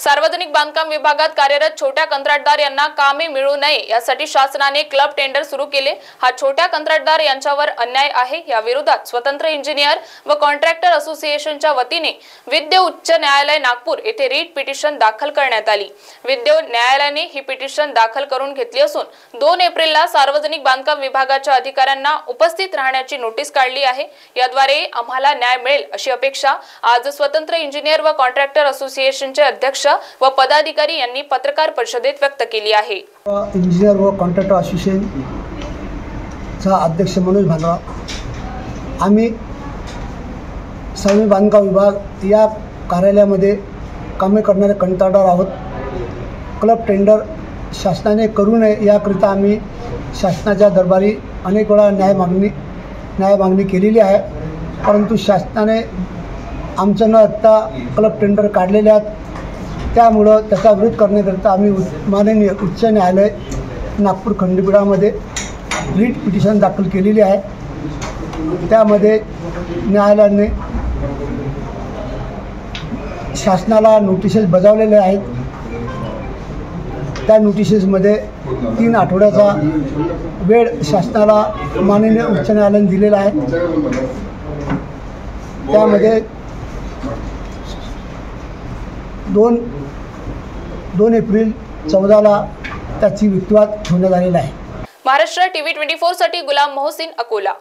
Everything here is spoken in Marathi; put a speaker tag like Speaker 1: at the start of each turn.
Speaker 1: सार्वजनिक बांधकाम विभागात कार्यरत छोट्या कंत्राटदार यांना कामे मिळू नये यासाठी शासनाने क्लब टेंडर सुरू केले। हा छोट्या कंत्राटदार यांच्यावर अन्याय आहे। या विरोधात स्वतंत्र इंजिनियर व कॉन्ट्रॅक्टर असोसिएशनच्या वतीने विद्या उच्च न्यायालय नागपूर येथे रीट पिटिशन दाखल करण्यात आली। विद्या न्यायालयाने ही पिटिशन दाखल करून घेतली असून 2 एप्रिलला सार्वजनिक बांधकाम विभागाच्या अधिकाऱ्यांना उपस्थित राहण्याची नोटीस काढली आहे। याद्वारे आम्हाला न्याय मिळेल अशी अपेक्षा आज स्वतंत्र इंजिनियर व कॉन्ट्रॅक्टर असोसिएशनचे अध्यक्ष व पदाधिकारी यांनी पत्रकार परिषदेत व्यक्त केली आहे।
Speaker 2: इंजिनियर व कॉन्ट्रॅक्टर असोसिएशन चा अध्यक्ष मनोज भांगरा, आम्ही सार्वजनिक बांधकाम विभाग या कार्यालयामध्ये कामे करणारे कंत्राटदार आहोत। क्लब टेंडर शासनाने करू नये याकरिता आम्ही शासनाच्या दरबारी अनेक वेळा न्याय मागणी केलेली आहे, परंतु शासनाने आमचं न ऐकता क्लब टेंडर काढलेले आहेत। त्यामुळं त्याचा विरोध करण्याकरिता आम्ही माननीय उच्च न्यायालय नागपूर खंडपीठामध्ये रीट पिटिशन दाखल केलेली आहे। त्यामध्ये न्यायालयाने शासनाला नोटिसेस बजावलेल्या आहेत। त्या नोटिसेसमध्ये 3 आठवड्याचा वेळ शासनाला माननीय उच्च न्यायालयाने दिलेला आहे। त्यामध्ये 2 एप्रिल 14 त्याची विद्वत होण्यात आलेला आहे।
Speaker 1: महाराष्ट्र TV 24 साठी गुलाम मोहसिन, अकोला।